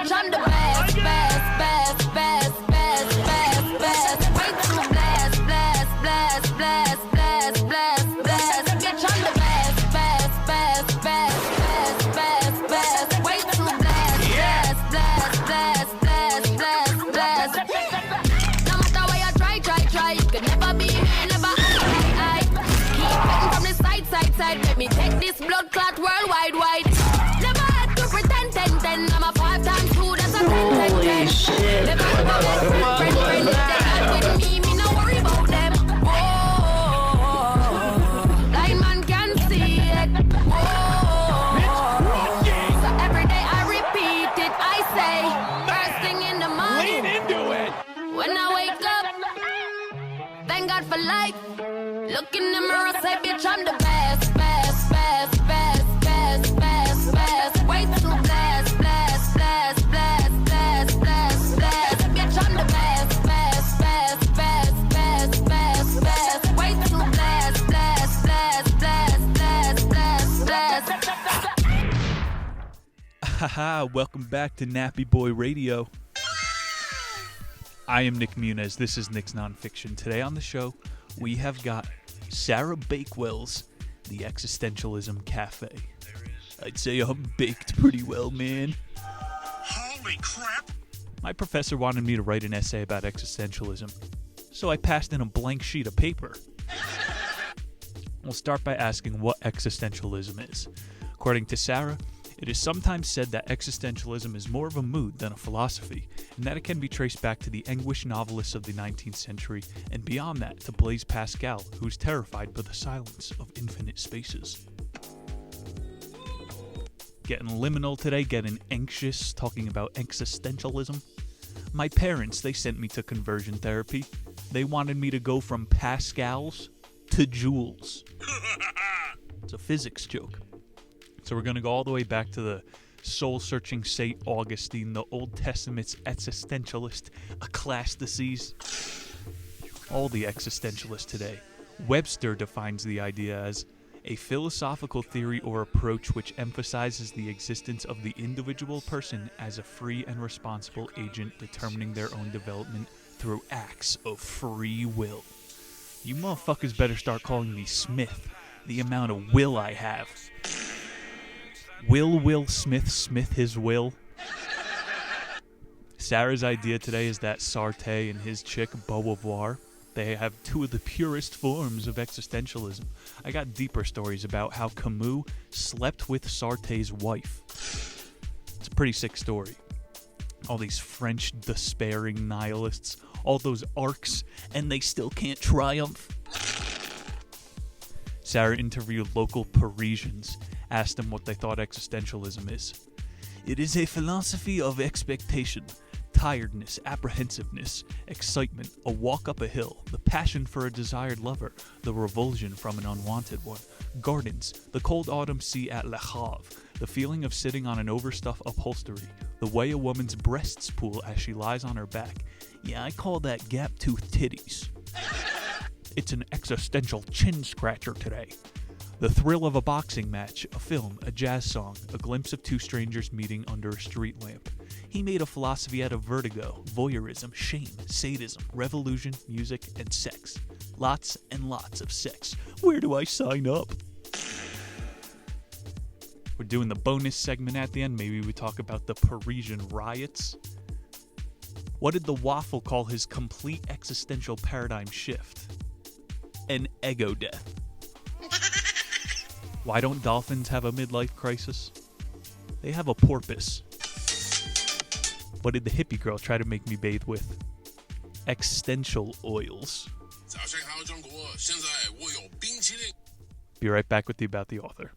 bitch, I'm the best, best, best, best, best, best, best. Way too blessed, blessed, blessed, blessed, blessed, blessed, blessed. Bitch, I'm the best, best, best, best, best, best, best. Way too blessed, blessed, blessed, blessed, blessed, blessed, blessed. No matter where you try, you could never be me, never I. Keep betting from the side. Let me take this blood clot worldwide, wide. Never had to pretend, I'm a 5 times 2, that's a 10. Holy shit. Never had my best friend, if they not with me, no worry about them. Whoa, blind man can see it. Whoa, so every day I repeat it, I say, first thing in the morning, lean into it. When I wake up, thank God for life. Look in the mirror, say, bitch, I'm the best, best, best, best, best, best, best. Way too blessed, blessed, blessed, blessed, blessed, blessed, blessed. Bitch, I'm the best, best, best, best, best, best, best. Way too blessed, blessed, blessed, blessed, blessed, blessed, blessed. Haha, welcome back to Nappy Boy Radio. I am Nick Muniz. This is Nick's Nonfiction. Today on the show, we have got Sarah Bakewell's The Existentialism Café. I'd say I'm baked pretty well, man. Holy crap! My professor wanted me to write an essay about existentialism, so I passed in a blank sheet of paper. We'll start by asking what existentialism is. According to Sarah, it is sometimes said that existentialism is more of a mood than a philosophy, and that it can be traced back to the English novelists of the 19th century, and beyond that to Blaise Pascal, who's terrified by the silence of infinite spaces. Getting liminal today, getting anxious, talking about existentialism. My parents, they sent me to conversion therapy. They wanted me to go from Pascals to joules. It's a physics joke. So we're going to go all the way back to the soul-searching St. Augustine, the Old Testament's existentialist, Ecclesiastes. All the existentialists today. Webster defines the idea as a philosophical theory or approach which emphasizes the existence of the individual person as a free and responsible agent determining their own development through acts of free will. You motherfuckers better start calling me Smith. The amount of will I have. Will Smith his will? Sarah's idea today is that Sarte and his chick, Beauvoir, they have two of the purest forms of existentialism. I got deeper stories about how Camus slept with Sarte's wife. It's a pretty sick story. All these French despairing nihilists, all those arcs, and they still can't triumph. Sarah interviewed local Parisians, asked them what they thought existentialism is. It is a philosophy of expectation, tiredness, apprehensiveness, excitement, a walk up a hill, the passion for a desired lover, the revulsion from an unwanted one, gardens, the cold autumn sea at Le Havre, the feeling of sitting on an overstuffed upholstery, the way a woman's breasts pool as she lies on her back. Yeah, I call that gap-toothed titties. It's an existential chin scratcher today. The thrill of a boxing match, a film, a jazz song, a glimpse of two strangers meeting under a street lamp. He made a philosophy out of vertigo, voyeurism, shame, sadism, revolution, music, and sex. Lots and lots of sex. Where do I sign up? We're doing the bonus segment at the end. Maybe we talk about the Parisian riots. What did the Waffle call his complete existential paradigm shift? An ego death. Why don't dolphins have a midlife crisis? They have a porpoise. What did the hippie girl try to make me bathe with? Existential oils. Be right back with you about the author.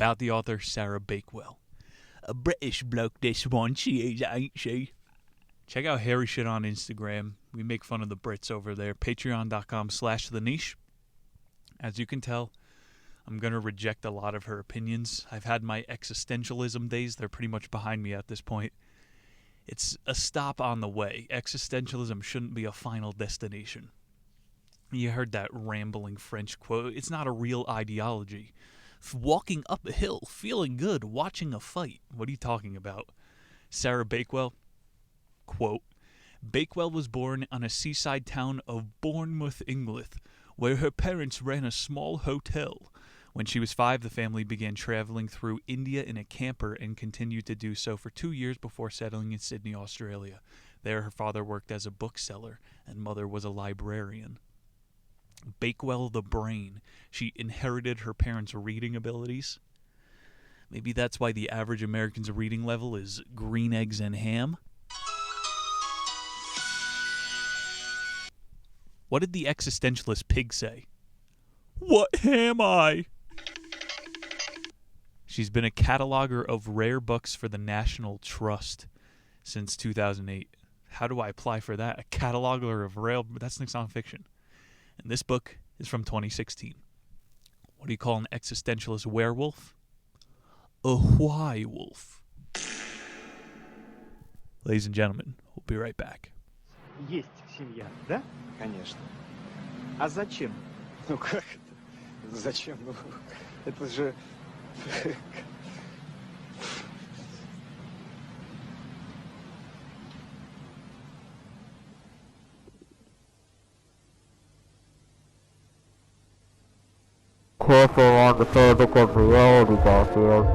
about the author Sarah Bakewell. A British bloke, this one, she is, ain't she? Check out Hairy Shit on Instagram. We make fun of the Brits over there. Patreon.com/theniche. As you can tell, I'm going to reject a lot of her opinions. I've had my existentialism days. They're pretty much behind me at this point. It's a stop on the way. Existentialism shouldn't be a final destination. You heard that rambling French quote. It's not a real ideology. Walking up a hill, feeling good, watching a fight. What are you talking about? Sarah Bakewell, quote, Bakewell was born on a seaside town of Bournemouth, England, where her parents ran a small hotel. When she was 5, the family began traveling through India in a camper and continued to do so for 2 years before settling in Sydney, Australia. There, her father worked as a bookseller and mother was a librarian. Bakewell the brain. She inherited her parents' reading abilities. Maybe that's why the average American's reading level is green eggs and ham. What did the existentialist pig say? What am I? She's been a cataloger of rare books for the National Trust since 2008. How do I apply for that? A cataloger of rare... That's nonfiction. And this book is from 2016. What do you call an existentialist werewolf? A why wolf. Ladies and gentlemen, we'll be right back. Есть семья, да? Конечно. А зачем? Ну как это? Зачем? Ну, это же... Careful on the fabric of reality, Garfield.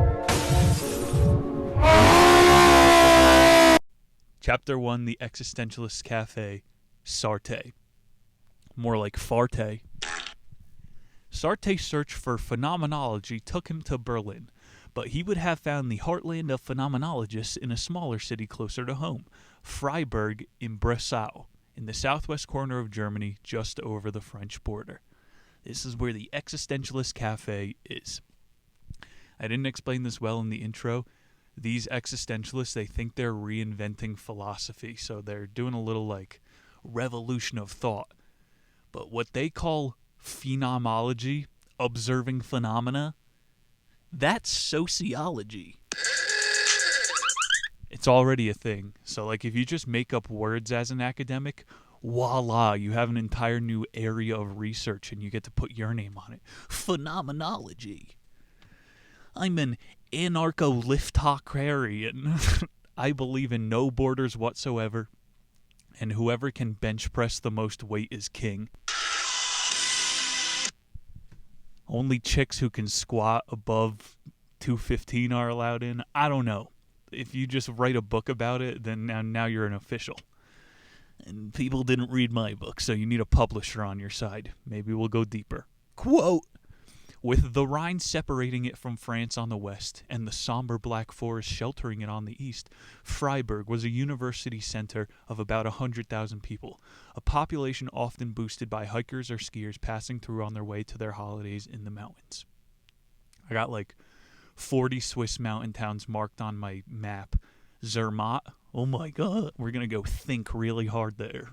Chapter 1, The Existentialist Café, Sarte. More like Farte. Sarte's search for phenomenology took him to Berlin, but he would have found the heartland of phenomenologists in a smaller city closer to home, Freiburg in Breslau, in the southwest corner of Germany, just over the French border. This is where the Existentialist Café is. I didn't explain this well in the intro. These existentialists, they think they're reinventing philosophy, so they're doing a little, revolution of thought. But what they call phenomenology, observing phenomena, that's sociology. It's already a thing. So, if you just make up words as an academic, voila, you have an entire new area of research and you get to put your name on it. Phenomenology. I'm an anarcho-liftocrarian. I believe in no borders whatsoever, and whoever can bench press the most weight is king. Only chicks who can squat above 215 are allowed in. I don't know. If you just write a book about it, then now you're an official. And people didn't read my book, so you need a publisher on your side. Maybe we'll go deeper. Quote, with the Rhine separating it from France on the west and the somber Black Forest sheltering it on the east, Freiburg was a university center of about 100,000 people, a population often boosted by hikers or skiers passing through on their way to their holidays in the mountains. I got 40 Swiss mountain towns marked on my map. Zermatt, oh my god, we're going to go think really hard there.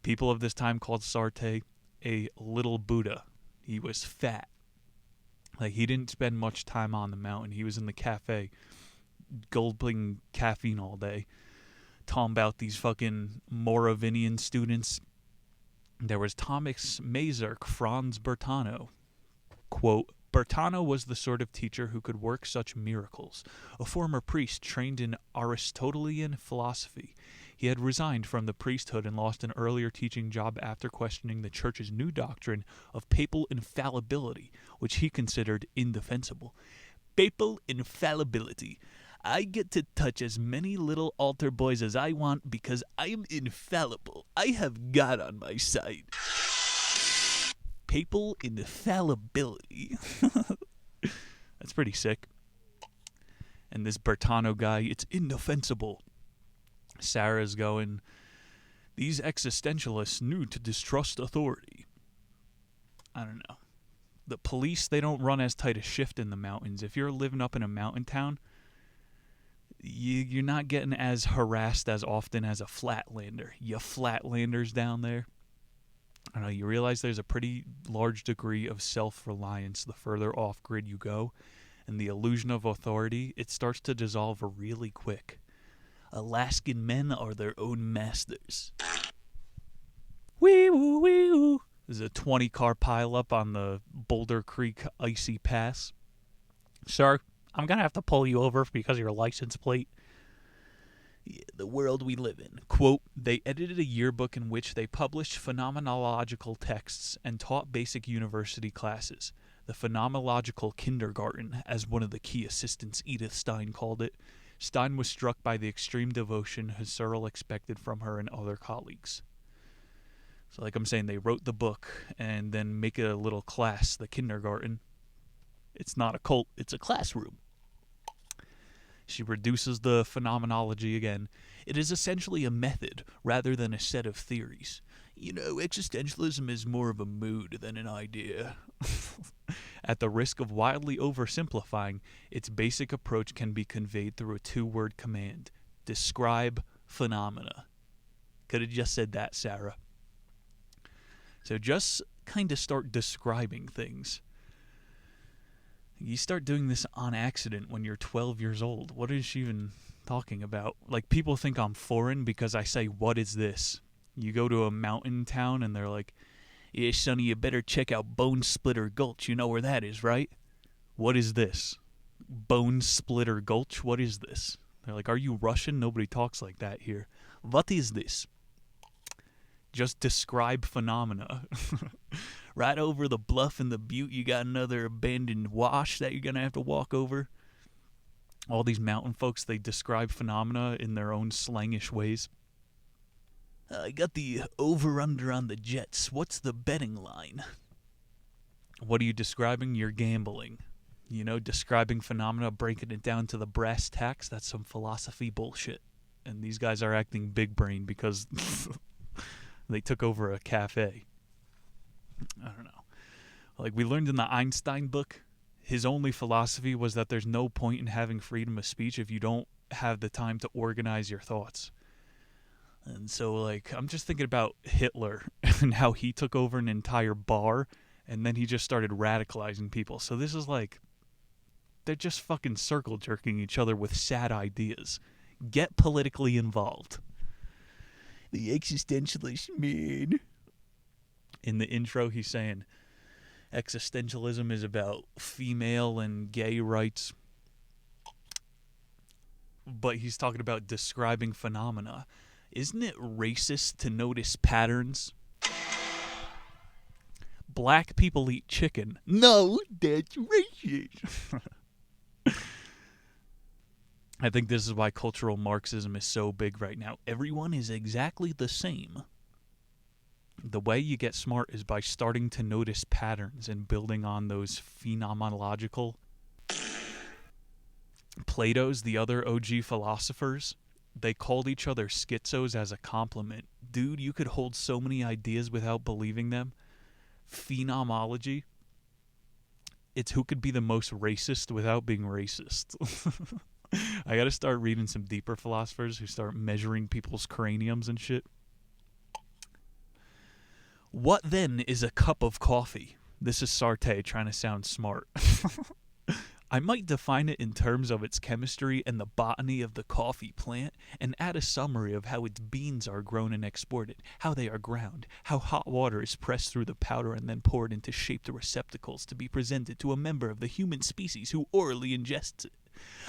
People of this time called Sarte a little Buddha. He was fat. He didn't spend much time on the mountain. He was in the cafe, gulping caffeine all day, talking about these fucking Moravian students. There was Thomas Messkirch, Franz Bertano. Quote, Bertano was the sort of teacher who could work such miracles. A former priest trained in Aristotelian philosophy. He had resigned from the priesthood and lost an earlier teaching job after questioning the church's new doctrine of papal infallibility, which he considered indefensible. Papal infallibility. I get to touch as many little altar boys as I want because I am infallible. I have God on my side. Papal infallibility. That's pretty sick. And this Bertano guy, it's indefensible. Sarah's going, these existentialists knew to distrust authority. I don't know. The police, they don't run as tight a shift in the mountains. If you're living up in a mountain town, you're not getting as harassed as often as a flatlander. You flatlanders down there, I don't know, you realize there's a pretty large degree of self-reliance the further off-grid you go, and the illusion of authority, it starts to dissolve really quick. Alaskan men are their own masters. Wee-woo, wee-woo. There's a 20-car pileup on the Boulder Creek Icy Pass. Sir, I'm going to have to pull you over because of your license plate. Yeah, the world we live in. Quote, they edited a yearbook in which they published phenomenological texts and taught basic university classes. The phenomenological kindergarten, as one of the key assistants, Edith Stein, called it. Stein was struck by the extreme devotion Husserl expected from her and other colleagues. So like I'm saying, they wrote the book and then make it a little class, the kindergarten. It's not a cult, it's a classroom. She reduces the phenomenology again. It is essentially a method rather than a set of theories. You know, existentialism is more of a mood than an idea. At the risk of wildly oversimplifying, its basic approach can be conveyed through a two-word command. Describe phenomena. Could have just said that, Sarah. So just kind of start describing things. You start doing this on accident when you're 12 years old. What is she even talking about? Like, people think I'm foreign because I say, what is this? You go to a mountain town and they're like, yeah, sonny, you better check out Bone Splitter Gulch. You know where that is, right? What is this? Bone Splitter Gulch? What is this? They're like, are you Russian? Nobody talks like that here. What is this? Just describe phenomena. Right over the bluff and the butte, you got another abandoned wash that you're going to have to walk over. All these mountain folks, they describe phenomena in their own slangish ways. I got the over-under on the Jets. What's the betting line? What are you describing? You're gambling. You know, describing phenomena, breaking it down to the brass tacks, that's some philosophy bullshit. And these guys are acting big brain because they took over a cafe. I don't know. Like we learned in the Einstein book, his only philosophy was that there's no point in having freedom of speech if you don't have the time to organize your thoughts. And so, like, I'm just thinking about Hitler and how he took over an entire bar and then he just started radicalizing people. So this is like, they're just fucking circle jerking each other with sad ideas. Get politically involved. The existentialist man. In the intro, he's saying existentialism is about female and gay rights. But he's talking about describing phenomena. Isn't it racist to notice patterns? Black people eat chicken. No, that's racist. I think this is why cultural Marxism is so big right now. Everyone is exactly the same. The way you get smart is by starting to notice patterns and building on those phenomenological. Plato's, the other OG philosophers, they called each other schizos as a compliment. Dude, you could hold so many ideas without believing them. Phenomenology. It's who could be the most racist without being racist. I gotta start reading some deeper philosophers who start measuring people's craniums and shit. What then is a cup of coffee? This is Sarte trying to sound smart. I might define it in terms of its chemistry and the botany of the coffee plant, and add a summary of how its beans are grown and exported, how they are ground, how hot water is pressed through the powder and then poured into shaped receptacles to be presented to a member of the human species who orally ingests it.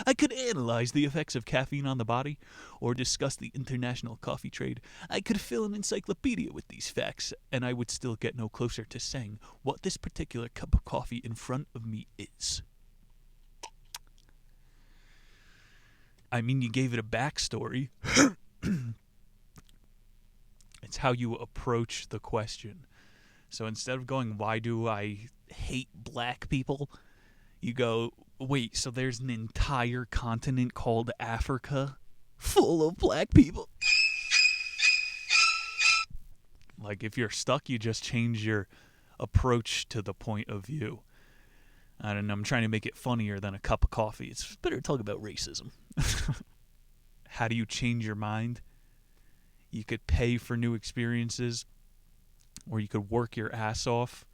I could analyze the effects of caffeine on the body, or discuss the international coffee trade. I could fill an encyclopedia with these facts, and I would still get no closer to saying what this particular cup of coffee in front of me is. I mean, you gave it a backstory. It's how you approach the question. So instead of going, why do I hate black people? You go, wait, so there's an entire continent called Africa full of black people? Like, if you're stuck, you just change your approach to the point of view. I don't know, I'm trying to make it funnier than a cup of coffee. It's better to talk about racism. How do you change your mind? You could pay for new experiences, or you could work your ass off,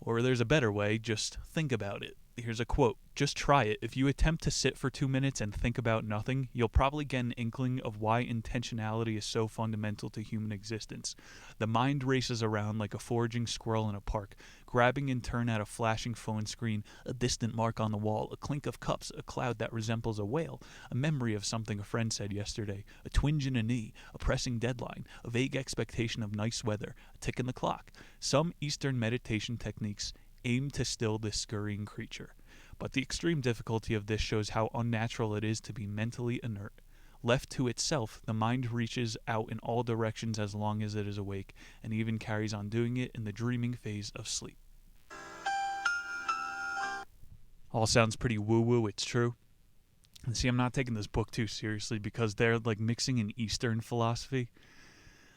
or there's a better way, just think about it. Here's a quote. Just try it. If you attempt to sit for 2 minutes and think about nothing, you'll probably get an inkling of why intentionality is so fundamental to human existence. The mind races around like a foraging squirrel in a park, grabbing in turn at a flashing phone screen, a distant mark on the wall, a clink of cups, a cloud that resembles a whale, a memory of something a friend said yesterday, a twinge in a knee, a pressing deadline, a vague expectation of nice weather, a tick in the clock. Some Eastern meditation techniques aim to still this scurrying creature. But the extreme difficulty of this shows how unnatural it is to be mentally inert. Left to itself, the mind reaches out in all directions as long as it is awake, and even carries on doing it in the dreaming phase of sleep. All sounds pretty woo-woo, it's true. And see, I'm not taking this book too seriously because they're like mixing in Eastern philosophy.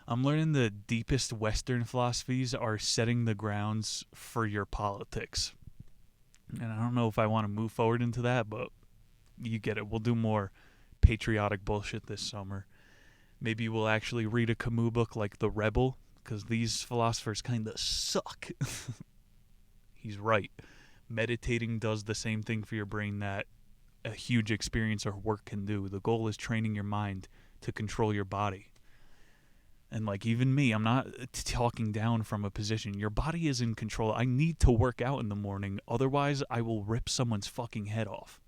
I'm learning the deepest Western philosophies are setting the grounds for your politics. And I don't know if I want to move forward into that, but you get it. We'll do more patriotic bullshit this summer. Maybe we'll actually read a Camus book like The Rebel, because these philosophers kind of suck. He's right. Meditating does the same thing for your brain that a huge experience or work can do. The goal is training your mind to control your body. And like even me, I'm not talking down from a position. Your body is in control. I need to work out in the morning. Otherwise, I will rip someone's fucking head off.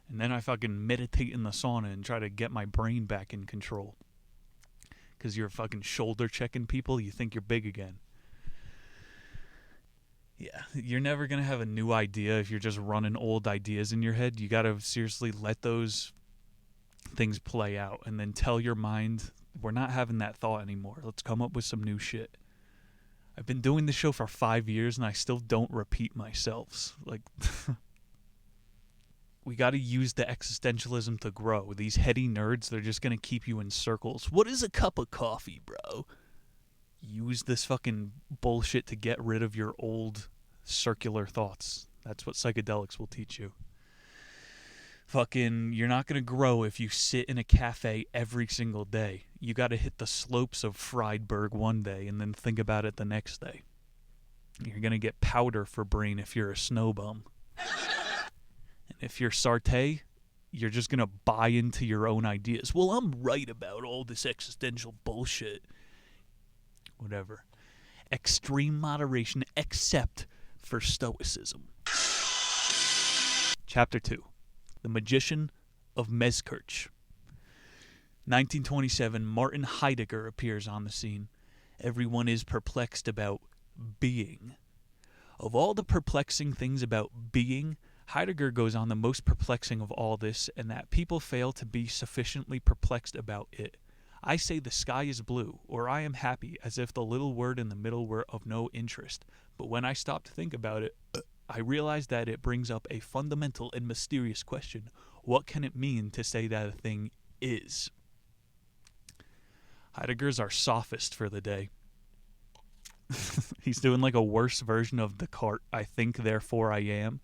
And then I fucking meditate in the sauna and try to get my brain back in control. Because you're fucking shoulder checking people, you think you're big again. Yeah, you're never going to have a new idea if you're just running old ideas in your head. You got to seriously let those things play out and then tell your mind, we're not having that thought anymore. Let's come up with some new shit. I've been doing this show for 5 years and I still don't repeat myself. Like, we got to use the existentialism to grow. These heady nerds, they're just going to keep you in circles. What is a cup of coffee, bro? Use this fucking bullshit to get rid of your old circular thoughts. That's what psychedelics will teach you. Fucking, you're not going to grow if you sit in a cafe every single day. You got to hit the slopes of Friedberg one day and then think about it the next day. You're going to get powder for brain if you're a snow bum. And if you're Sarte, you're just going to buy into your own ideas. Well, I'm right about all this existential bullshit. Whatever. Extreme moderation except for stoicism. Chapter 2. The Magician of Messkirch. 1927, Martin Heidegger appears on the scene. Everyone is perplexed about being. Of all the perplexing things about being, Heidegger goes on the most perplexing of all this, and that people fail to be sufficiently perplexed about it. I say the sky is blue, or I am happy, as if the little word in the middle were of no interest. But when I stop to think about it, I realize that it brings up a fundamental and mysterious question. What can it mean to say that a thing is? Heidegger's our sophist for the day. He's doing like a worse version of Descartes. I think, therefore I am.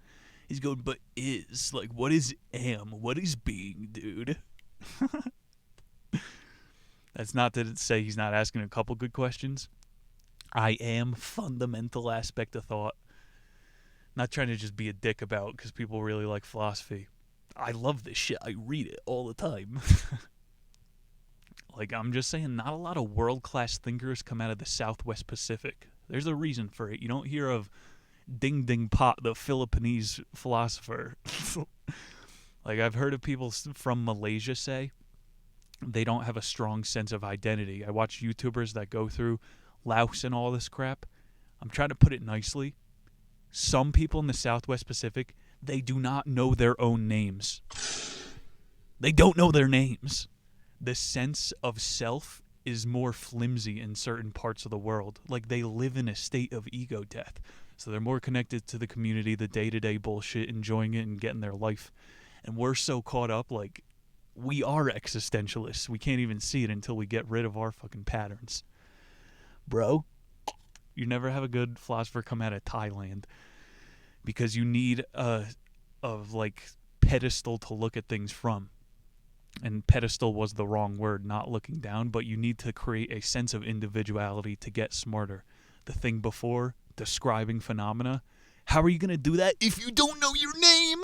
He's going, but is? Like, what is am? What is being, dude? That's not to say he's not asking a couple good questions. I am fundamental aspect of thought. Not trying to just be a dick about because people really like philosophy. I love this shit. I read it all the time. Like, I'm just saying, not a lot of world-class thinkers come out of the Southwest Pacific. There's a reason for it. You don't hear of Ding Ding Pot, the Philippines philosopher. Like, I've heard of people from Malaysia say they don't have a strong sense of identity. I watch YouTubers that go through Laos and all this crap. I'm trying to put it nicely. Some people in the Southwest Pacific, they do not know their own names. They don't know their names. The sense of self is more flimsy in certain parts of the world. Like, they live in a state of ego death. So they're more connected to the community, the day-to-day bullshit, enjoying it and getting their life. And we're so caught up, like, we are existentialists. We can't even see it until we get rid of our fucking patterns. Bro, you never have a good philosopher come out of Thailand. because you need a like pedestal to look at things from. And pedestal was the wrong word, not looking down, but you need to create a sense of individuality to get smarter. The thing before, describing phenomena, how are you going to do that if you don't know your name?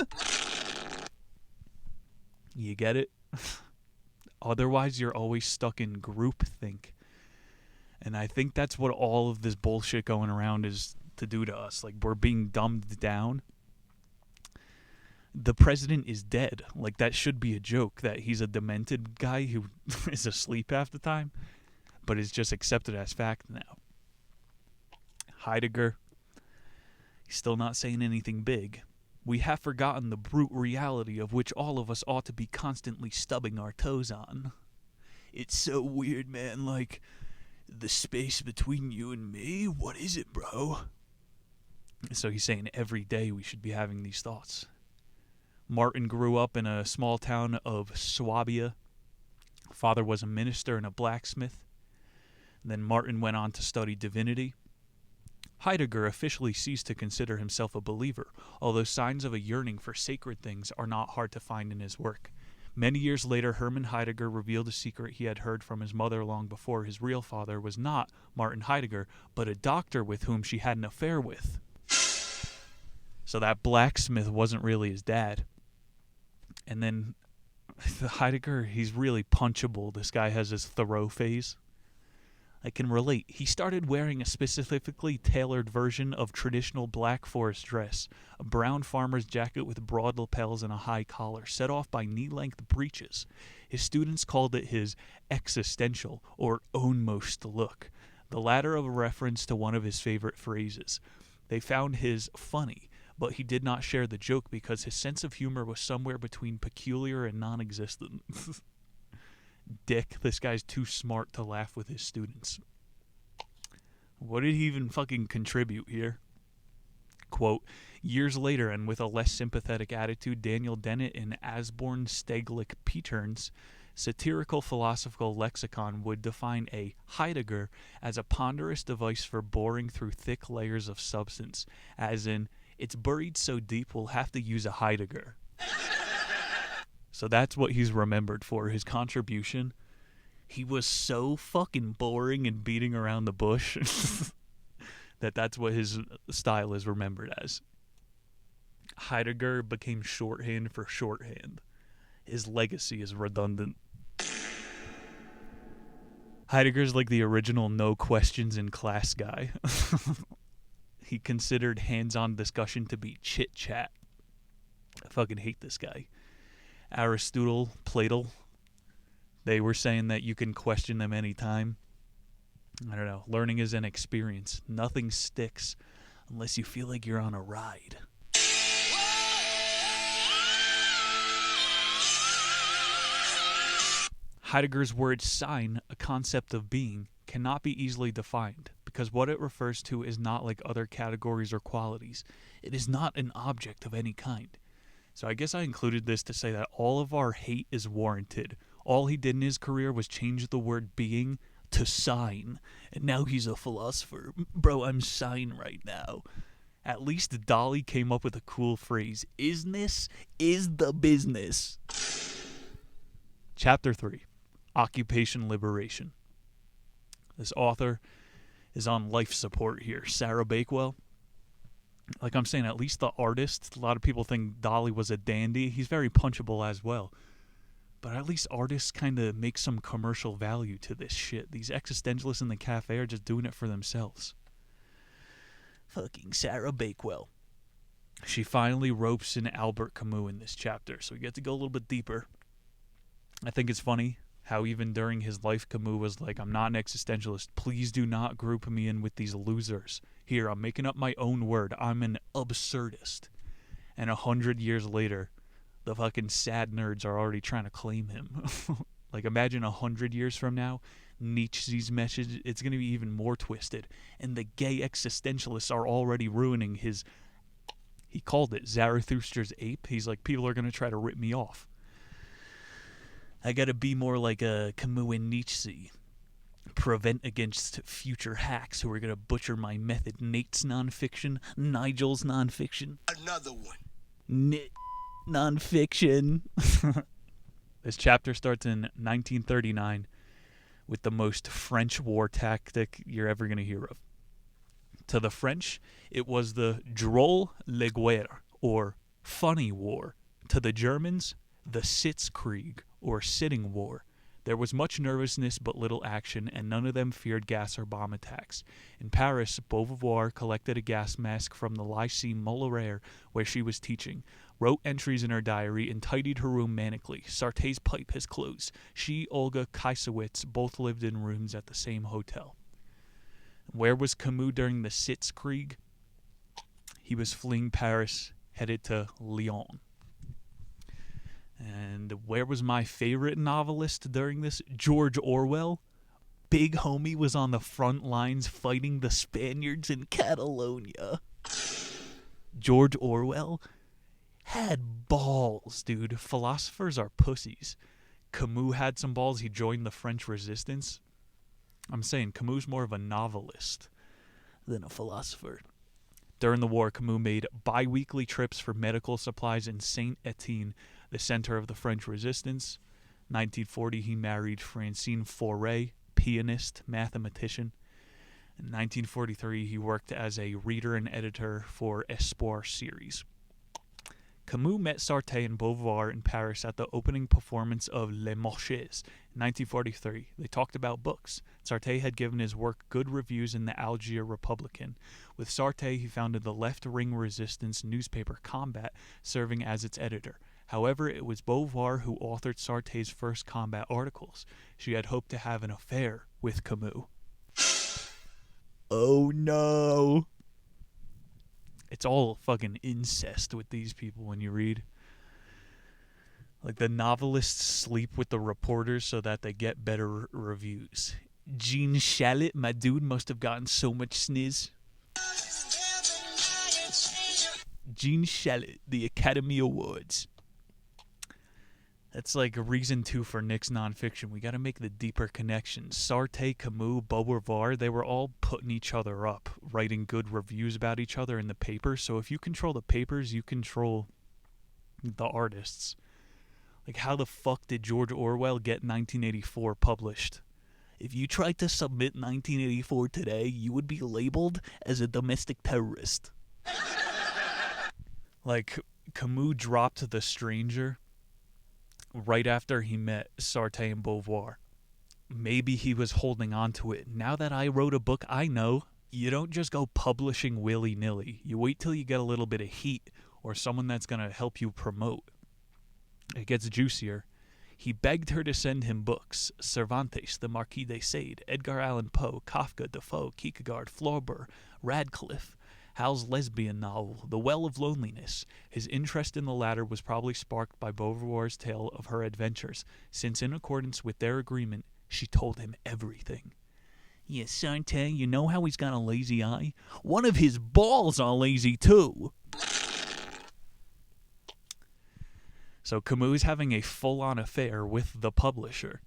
You get it? Otherwise, you're always stuck in groupthink. And I think that's what all of this bullshit going around is to do to us. Like, we're being dumbed down. The president is dead. Like, that should be a joke, that he's a demented guy who is asleep half the time, but is just accepted as fact now. Heidegger, he's still not saying anything big. We have forgotten the brute reality of which all of us ought to be constantly stubbing our toes on. It's so weird, man, like, the space between you and me, what is it, bro? So he's saying every day we should be having these thoughts. Martin grew up in a small town of Swabia. Father was a minister and a blacksmith. Then Martin went on to study divinity. Heidegger officially ceased to consider himself a believer, although signs of a yearning for sacred things are not hard to find in his work. Many years later, Hermann Heidegger revealed a secret he had heard from his mother long before. His real father was not Martin Heidegger, but a doctor with whom she had an affair with. So that blacksmith wasn't really his dad. And then Heidegger, he's really punchable. This guy has his Thoreau phase. I can relate. He started wearing a specifically tailored version of traditional black forest dress, a brown farmer's jacket with broad lapels and a high collar, set off by knee-length breeches. His students called it his existential or ownmost look, the latter a reference to one of his favorite phrases. They found his funny, but he did not share the joke because his sense of humor was somewhere between peculiar and non-existent. Dick, this guy's too smart to laugh with his students. What did he even fucking contribute here? Quote, years later, and with a less sympathetic attitude, Daniel Dennett in Asborn Steglick Petern's satirical philosophical lexicon would define a Heidegger as a ponderous device for boring through thick layers of substance, as in, it's buried so deep we'll have to use a Heidegger. So that's what he's remembered for, his contribution. He was so fucking boring and beating around the bush that's what his style is remembered as. Heidegger became shorthand for shorthand. His legacy is redundant. Heidegger's like the original no questions in class guy. He considered hands-on discussion to be chit-chat. I fucking hate this guy. Aristotle, Plato, they were saying that you can question them anytime. I don't know. Learning is an experience. Nothing sticks unless you feel like you're on a ride. Heidegger's word sign, a concept of being, cannot be easily defined because what it refers to is not like other categories or qualities. It is not an object of any kind. So I guess I included this to say that all of our hate is warranted. All he did in his career was change the word being to sign. And now he's a philosopher. Bro, I'm sign right now. At least Dolly came up with a cool phrase. Isness is the business. Chapter 3. Occupation Liberation. This author is on life support here. Sarah Bakewell. Like I'm saying, at least the artist, a lot of people think Dolly was a dandy. He's very punchable as well. But at least artists kind of make some commercial value to this shit. These existentialists in the cafe are just doing it for themselves. Fucking Sarah Bakewell. She finally ropes in Albert Camus in this chapter, so we get to go a little bit deeper. I think it's funny how even during his life, Camus was like, I'm not an existentialist. Please do not group me in with these losers. Here, I'm making up my own word. I'm an absurdist. And 100 years later, the fucking sad nerds are already trying to claim him. Like, imagine 100 years from now, Nietzsche's message, it's going to be even more twisted. And the gay existentialists are already ruining his, he called it Zarathustra's ape. He's like, people are going to try to rip me off. I gotta be more like a Camus and Nietzsche. prevent against future hacks who are going to butcher my method. Nate's nonfiction, Nigel's nonfiction, Another one. Nick nonfiction. This chapter starts in 1939 with the most French war tactic you're ever going to hear of. To the French, it was the drôle le guerre, or funny war. To the Germans, the Sitzkrieg, or sitting war. There was much nervousness but little action, and none of them feared gas or bomb attacks. In Paris, Beauvoir collected a gas mask from the Lycée Molière, where she was teaching, wrote entries in her diary, and tidied her room manically. Sarte's pipe has closed. She, Olga Kaisowitz, both lived in rooms at the same hotel. Where was Camus during the Sitzkrieg? He was fleeing Paris, headed to Lyon. And where was my favorite novelist during this? George Orwell. Big homie was on the front lines fighting the Spaniards in Catalonia. George Orwell had balls, dude. Philosophers are pussies. Camus had some balls. He joined the French Resistance. I'm saying Camus more of a novelist than a philosopher. During the war, Camus made bi-weekly trips for medical supplies in Saint-Étienne, the center of the French Resistance. 1940, he married Francine Fauré, pianist, mathematician. In 1943, he worked as a reader and editor for Espoir series. Camus met Sarte and Beauvoir in Paris at the opening performance of Les Marchés in 1943. They talked about books. Sarte had given his work good reviews in the Algiers Republican. With Sarte, he founded the left-wing resistance newspaper Combat, serving as its editor. However, it was Beauvoir who authored Sarte's first Combat articles. She had hoped to have an affair with Camus. Oh no! It's all fucking incest with these people when you read. Like, the novelists sleep with the reporters so that they get better reviews. Jean Shalit, my dude, must have gotten so much sniz. Jean Shalit, the Academy Awards. That's like reason 2 for Nick's nonfiction. We got to make the deeper connections. Sarte, Camus, Beauvoir, they were all putting each other up, writing good reviews about each other in the paper. So if you control the papers, you control the artists. Like, how the fuck did George Orwell get 1984 published? If you tried to submit 1984 today, you would be labeled as a domestic terrorist. Like, Camus dropped The Stranger right after he met Sarte and Beauvoir. Maybe he was holding on to it. Now that I wrote a book, I know you don't just go publishing willy-nilly. You wait till you get a little bit of heat or someone that's going to help you promote. It gets juicier. He begged her to send him books. Cervantes, the Marquis de Sade, Edgar Allan Poe, Kafka, Defoe, Kierkegaard, Flaubert, Radcliffe, Hal's lesbian novel, The Well of Loneliness. His interest in the latter was probably sparked by Beauvoir's tale of her adventures, since in accordance with their agreement, she told him everything. Yes, Sarte, you know how he's got a lazy eye? One of his balls are lazy too. So Camus is having a full-on affair with the publisher.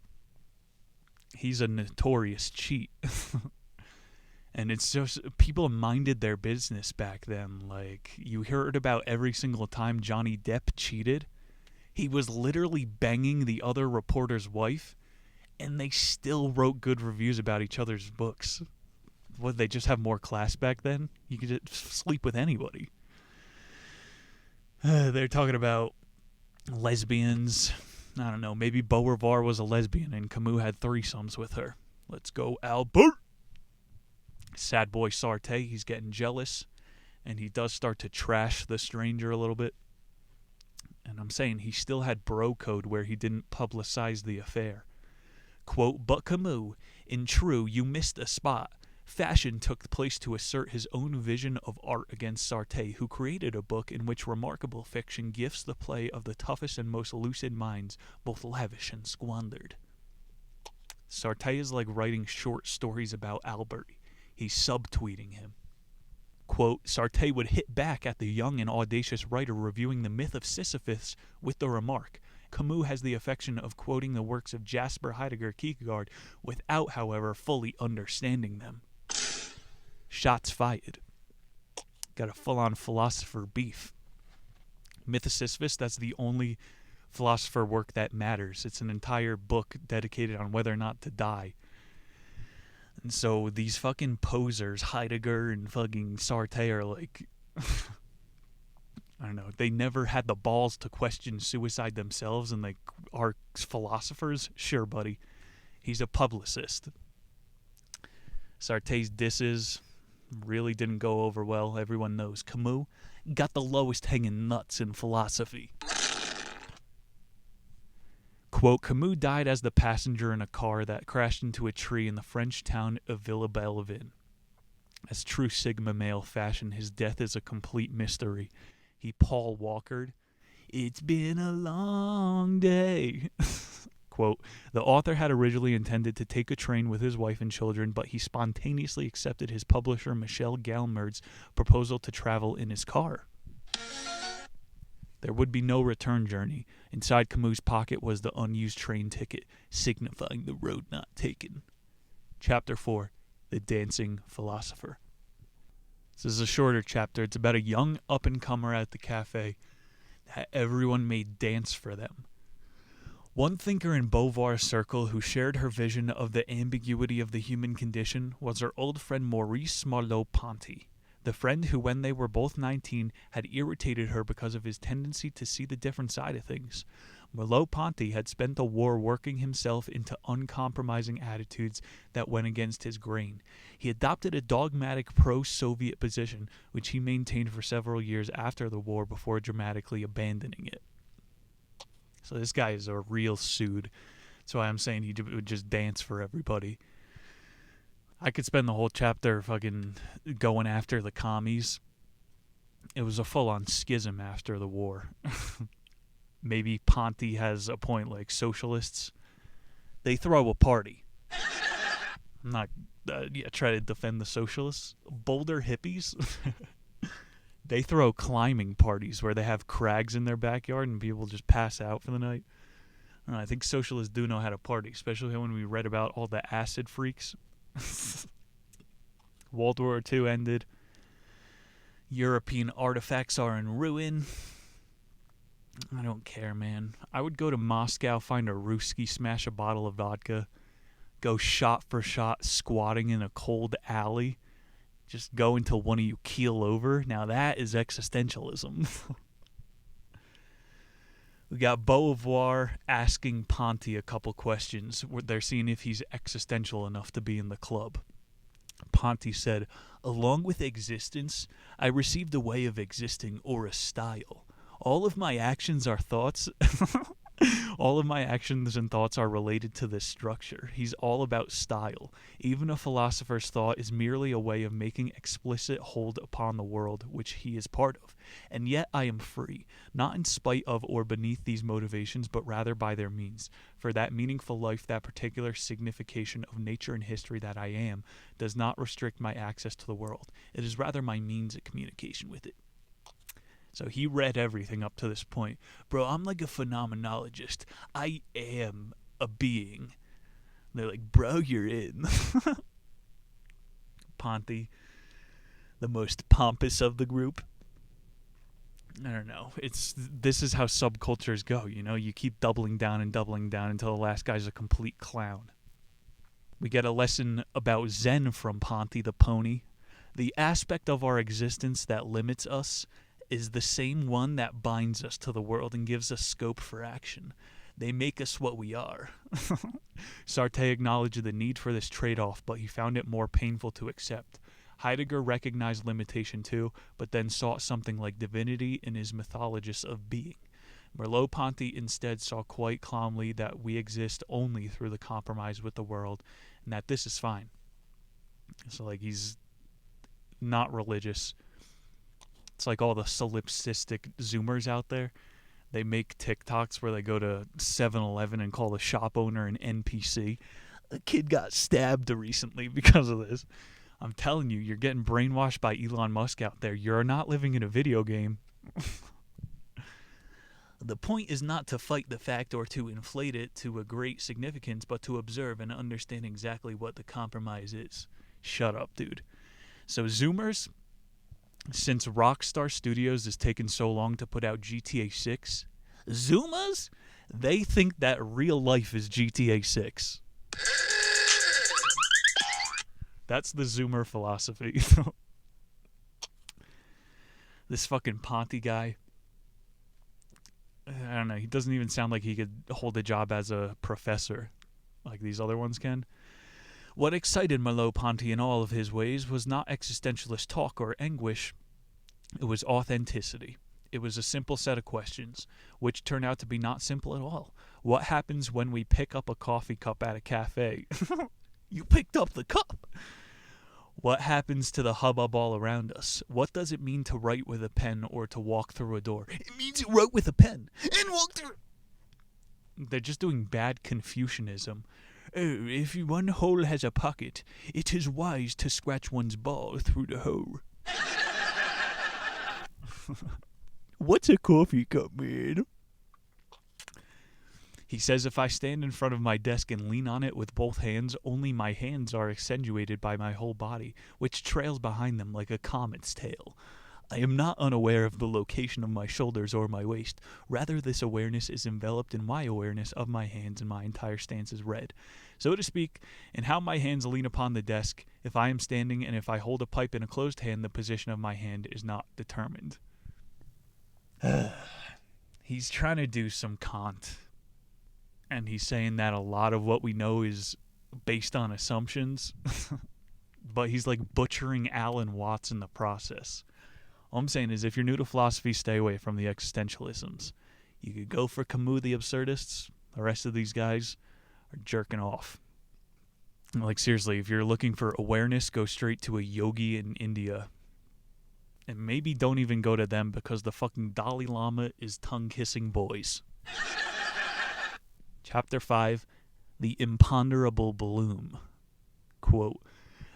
He's a notorious cheat. And it's just, people minded their business back then. Like, you heard about every single time Johnny Depp cheated. He was literally banging the other reporter's wife, and they still wrote good reviews about each other's books. What, they just have more class back then? You could just sleep with anybody. They're talking about lesbians. I don't know, maybe Beauvoir was a lesbian and Camus had threesomes with her. Let's go, Albert! Sad boy Sarte, he's getting jealous, and he does start to trash The Stranger a little bit. And I'm saying he still had bro code where he didn't publicize the affair. Quote, but Camus, in true, you missed a spot. Fashion took place to assert his own vision of art against Sarte, who created a book in which remarkable fiction gifts the play of the toughest and most lucid minds, both lavish and squandered. Sarte is like writing short stories about Albert. He's subtweeting him. Quote, Sarte would hit back at the young and audacious writer reviewing the myth of Sisyphus with the remark, Camus has the affection of quoting the works of Jasper Heidegger Kierkegaard without, however, fully understanding them. Shots fired. Got a full-on philosopher beef. Mythosisyphus, that's the only philosopher work that matters. It's an entire book dedicated on whether or not to die. And so these fucking posers, Heidegger and fucking Sarte, are like, I don't know, they never had the balls to question suicide themselves, and like, are philosophers? Sure, buddy. He's a publicist. Sarte's disses really didn't go over well. Everyone knows Camus got the lowest hanging nuts in philosophy. Quote, Camus died as the passenger in a car that crashed into a tree in the French town of Villebellevin. As true Sigma male fashion, his death is a complete mystery. He Paul Walkered. It's been a long day. Quote, the author had originally intended to take a train with his wife and children, but he spontaneously accepted his publisher Michel Galmerd's proposal to travel in his car. There would be no return journey. Inside Camus' pocket was the unused train ticket, signifying the road not taken. Chapter 4, The Dancing Philosopher. This is a shorter chapter. It's about a young up-and-comer at the cafe that everyone made dance for them. One thinker in Beauvoir's circle who shared her vision of the ambiguity of the human condition was her old friend Maurice Merleau-Ponty, the friend who, when they were both 19, had irritated her because of his tendency to see the different side of things. Merleau-Ponty had spent the war working himself into uncompromising attitudes that went against his grain. He adopted a dogmatic pro-Soviet position, which he maintained for several years after the war before dramatically abandoning it. So this guy is a real sued. That's why I'm saying he would just dance for everybody. I could spend the whole chapter fucking going after the commies. It was a full-on schism after the war. Maybe Ponty has a point, like socialists. They throw a party. I'm not trying to defend the socialists. Boulder hippies. They throw climbing parties where they have crags in their backyard and people just pass out for the night. I think socialists do know how to party, especially when we read about all the acid freaks. World War II ended. European artifacts are in ruin. I don't care, man. I would go to Moscow, find a Ruski, smash a bottle of vodka, go shot for shot squatting in a cold alley. Just go until one of you keel over. Now that is existentialism. We got Beauvoir asking Ponty a couple questions. They're seeing if he's existential enough to be in the club. Ponty said, along with existence, I received a way of existing or a style. All of my actions are thoughts. All of my actions and thoughts are related to this structure. He's all about style. Even a philosopher's thought is merely a way of making explicit hold upon the world which he is part of. And yet I am free, not in spite of or beneath these motivations, but rather by their means. For that meaningful life, that particular signification of nature and history that I am, does not restrict my access to the world. It is rather my means of communication with it. So he read everything up to this point. Bro, I'm like a phenomenologist. I am a being. They're like, bro, you're in. Ponty, the most pompous of the group. I don't know. This is how subcultures go, you know? You keep doubling down until the last guy's a complete clown. We get a lesson about Zen from Ponty the pony. The aspect of our existence that limits us is the same one that binds us to the world and gives us scope for action. They make us what we are. Sarte acknowledged the need for this trade-off, but he found it more painful to accept. Heidegger recognized limitation too, but then sought something like divinity in his mythologists of being. Merleau-Ponty instead saw quite calmly that we exist only through the compromise with the world, and that this is fine. So, like, he's not religious. It's like all the solipsistic Zoomers out there. They make TikToks where they go to 7-Eleven and call the shop owner an NPC. A kid got stabbed recently because of this. I'm telling you, you're getting brainwashed by Elon Musk out there. You're not living in a video game. The point is not to fight the fact or to inflate it to a great significance, but to observe and understand exactly what the compromise is. Shut up, dude. So Zoomers, since Rockstar Studios is taking so long to put out GTA 6, Zoomers, they think that real life is GTA 6. That's the Zoomer philosophy. This fucking Ponty guy, I don't know, he doesn't even sound like he could hold a job as a professor like these other ones can. What excited Merleau-Ponty in all of his ways was not existentialist talk or anguish, it was authenticity. It was a simple set of questions, which turned out to be not simple at all. What happens when we pick up a coffee cup at a cafe? You picked up the cup! What happens to the hubbub all around us? What does it mean to write with a pen or to walk through a door? It means you wrote with a pen and walked through. They're just doing bad Confucianism. Oh, if one hole has a pocket, it is wise to scratch one's ball through the hole. What's a coffee cup, man? He says if I stand in front of my desk and lean on it with both hands, only my hands are accentuated by my whole body, which trails behind them like a comet's tail. I am not unaware of the location of my shoulders or my waist. Rather, this awareness is enveloped in my awareness of my hands, and my entire stance is read. So to speak, in how my hands lean upon the desk, if I am standing and if I hold a pipe in a closed hand, the position of my hand is not determined. He's trying to do some Kant. And he's saying that a lot of what we know is based on assumptions. But he's like butchering Alan Watts in the process. All I'm saying is if you're new to philosophy, stay away from the existentialisms. You could go for Camus the absurdists. The rest of these guys are jerking off. Like seriously, if you're looking for awareness, go straight to a yogi in India. And maybe don't even go to them because the fucking Dalai Lama is tongue-kissing boys. Chapter 5, The Imponderable Bloom. Quote,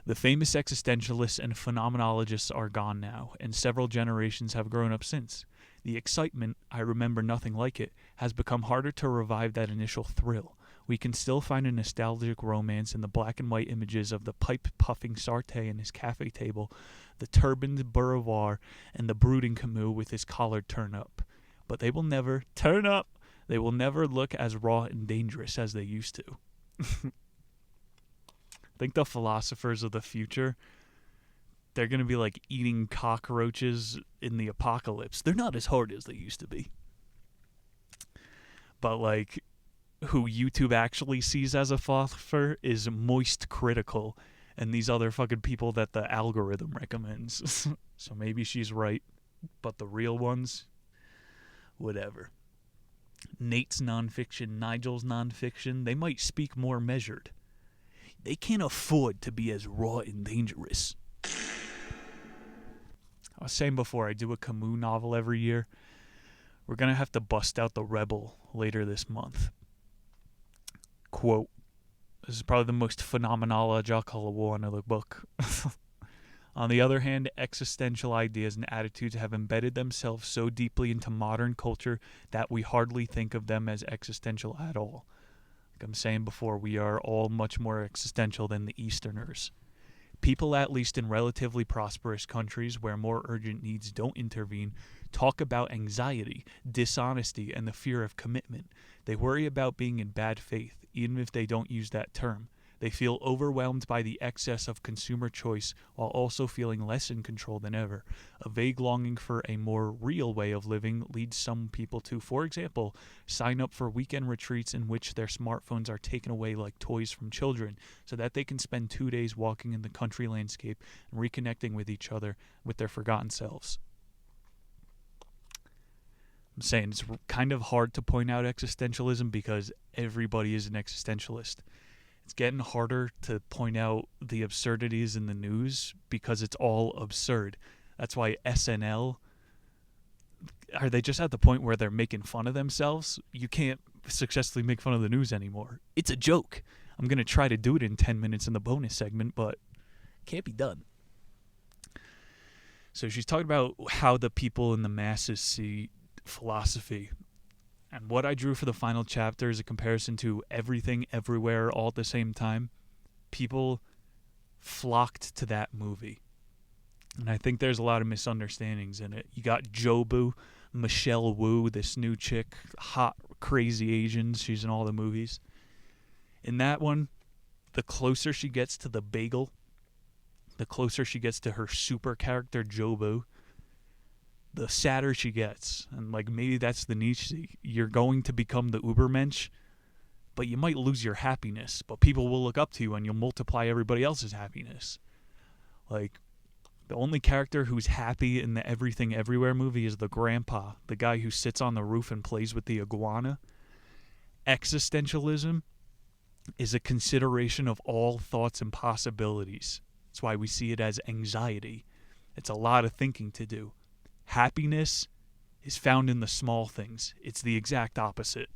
the famous existentialists and phenomenologists are gone now, and several generations have grown up since. The excitement, I remember nothing like it, has become harder to revive that initial thrill. We can still find a nostalgic romance in the black and white images of the pipe-puffing Sarte and his cafe table, the turbaned bourgeois, and the brooding Camus with his collar turned up. But they will never turn up. They will never look as raw and dangerous as they used to. I think the philosophers of the future, they're going to be like eating cockroaches in the apocalypse. They're not as hard as they used to be. But like, who YouTube actually sees as a philosopher is moist critical, and these other fucking people that the algorithm recommends. So maybe she's right, but the real ones, whatever. Nate's nonfiction, Nigel's nonfiction, they might speak more measured. They can't afford to be as raw and dangerous. I was saying before, I do a Camus novel every year. We're going to have to bust out The Rebel later this month. Quote, this is probably the most phenomenological one of the book. On the other hand, existential ideas and attitudes have embedded themselves so deeply into modern culture that we hardly think of them as existential at all. Like I'm saying before, we are all much more existential than the Easterners. People, at least in relatively prosperous countries where more urgent needs don't intervene, talk about anxiety, dishonesty, and the fear of commitment. They worry about being in bad faith, even if they don't use that term. They feel overwhelmed by the excess of consumer choice while also feeling less in control than ever. A vague longing for a more real way of living leads some people to, for example, sign up for weekend retreats in which their smartphones are taken away like toys from children so that they can spend 2 days walking in the country landscape and reconnecting with each other with their forgotten selves. I'm saying it's kind of hard to point out existentialism because everybody is an existentialist. It's getting harder to point out the absurdities in the news because it's all absurd. That's why SNL, are they just at the point where they're making fun of themselves? You can't successfully make fun of the news anymore. It's a joke. I'm going to try to do it in 10 minutes in the bonus segment, but it can't be done. So she's talking about how the people in the masses see philosophy. And what I drew for the final chapter is a comparison to Everything, Everywhere, All at the Same Time. People flocked to that movie. And I think there's a lot of misunderstandings in it. You got Jobu, Michelle Wu, this new chick, hot, crazy Asian. She's in all the movies. In that one, the closer she gets to the bagel, the closer she gets to her super character, Jobu, the sadder she gets. And like maybe that's the niche. You're going to become the Ubermensch, but you might lose your happiness. But people will look up to you and you'll multiply everybody else's happiness. Like, the only character who's happy in the Everything Everywhere movie is the grandpa, the guy who sits on the roof and plays with the iguana. Existentialism is a consideration of all thoughts and possibilities. That's why we see it as anxiety. It's a lot of thinking to do. Happiness is found in the small things. It's the exact opposite.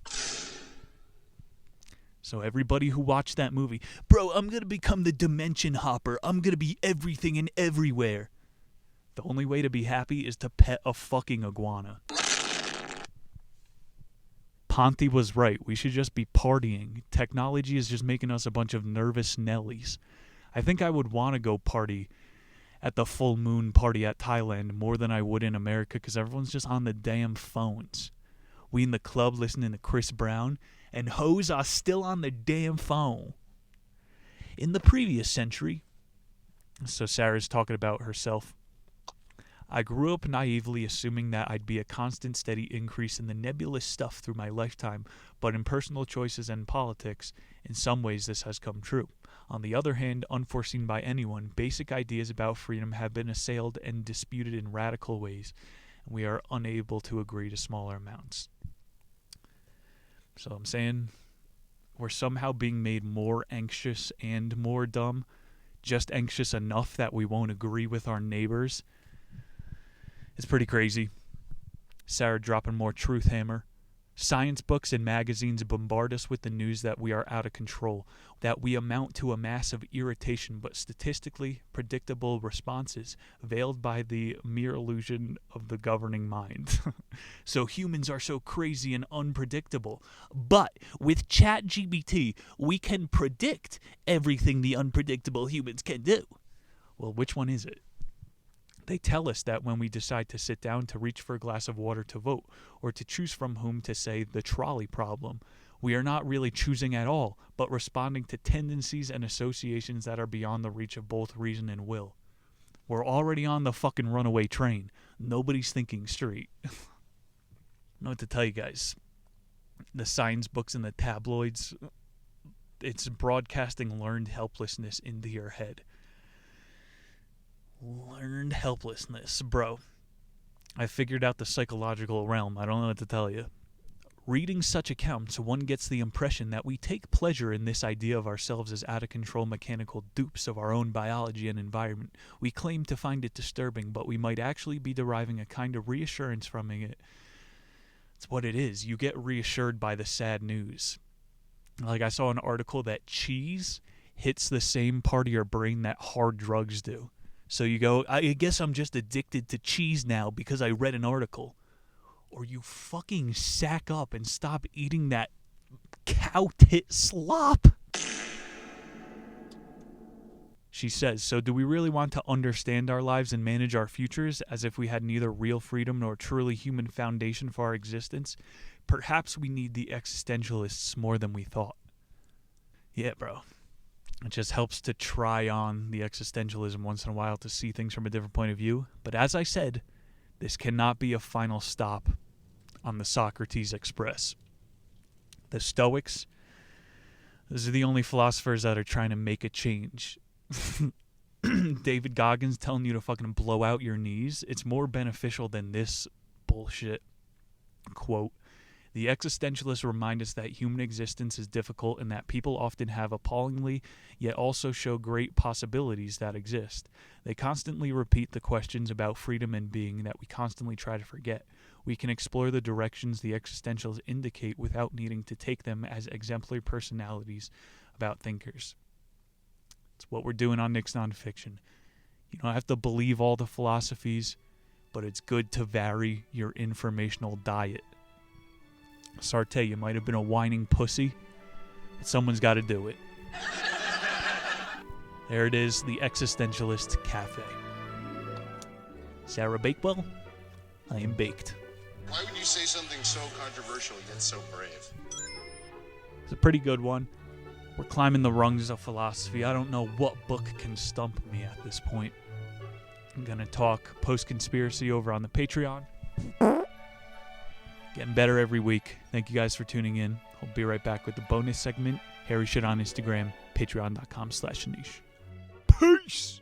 So everybody who watched that movie, bro, I'm going to become the dimension hopper. I'm going to be everything and everywhere. The only way to be happy is to pet a fucking iguana. Ponte was right. We should just be partying. Technology is just making us a bunch of nervous Nellies. I think I would want to go party at the full moon party at Thailand more than I would in America because everyone's just on the damn phones. We in the club listening to Chris Brown, and hoes are still on the damn phone. In the previous century, so Sarah's talking about herself, I grew up naively assuming that I'd be a constant steady increase in the nebulous stuff through my lifetime, but in personal choices and politics, in some ways this has come true. On the other hand, unforeseen by anyone, basic ideas about freedom have been assailed and disputed in radical ways, and we are unable to agree to smaller amounts. So I'm saying we're somehow being made more anxious and more dumb, just anxious enough that we won't agree with our neighbors. It's pretty crazy. Sarah dropping more truth hammer. Science books and magazines bombard us with the news that we are out of control, that we amount to a mass of irritation but statistically predictable responses veiled by the mere illusion of the governing mind. So humans are so crazy and unpredictable. But with ChatGPT, we can predict everything the unpredictable humans can do. Well, which one is it? They tell us that when we decide to sit down to reach for a glass of water to vote, or to choose from whom to say the trolley problem, we are not really choosing at all, but responding to tendencies and associations that are beyond the reach of both reason and will. We're already on the fucking runaway train. Nobody's thinking straight. I don't know what to tell you guys. The science books and the tabloids, it's broadcasting learned helplessness into your head. Learned helplessness, bro. I figured out the psychological realm. I don't know what to tell you. Reading such accounts, one gets the impression that we take pleasure in this idea of ourselves as out-of-control mechanical dupes of our own biology and environment. We claim to find it disturbing, but we might actually be deriving a kind of reassurance from it. It's what it is. You get reassured by the sad news. Like, I saw an article that cheese hits the same part of your brain that hard drugs do. So you go, I guess I'm just addicted to cheese now because I read an article. Or you fucking sack up and stop eating that cow tit slop. She says, so do we really want to understand our lives and manage our futures as if we had neither real freedom nor truly human foundation for our existence? Perhaps we need the existentialists more than we thought. Yeah, bro. It just helps to try on the existentialism once in a while to see things from a different point of view. But as I said, this cannot be a final stop on the Socrates Express. The Stoics, those are the only philosophers that are trying to make a change. David Goggins telling you to fucking blow out your knees. It's more beneficial than this bullshit. Quote, the existentialists remind us that human existence is difficult and that people often have appallingly, yet also show great possibilities that exist. They constantly repeat the questions about freedom and being that we constantly try to forget. We can explore the directions the existentialists indicate without needing to take them as exemplary personalities about thinkers. It's what we're doing on Nick's Nonfiction. You don't have to believe all the philosophies, but it's good to vary your informational diet. Sarte, you might have been a whining pussy, but someone's got to do it. There it is, the Existentialist Café. Sarah Bakewell, I am baked. Why would you say something so controversial yet so brave? It's a pretty good one. We're climbing the rungs of philosophy. I don't know what book can stump me at this point. I'm going to talk post-conspiracy over on the Patreon. Getting better every week. Thank you guys for tuning in. I'll be right back with the bonus segment. Harry Shit on Instagram, patreon.com/Anish. Peace!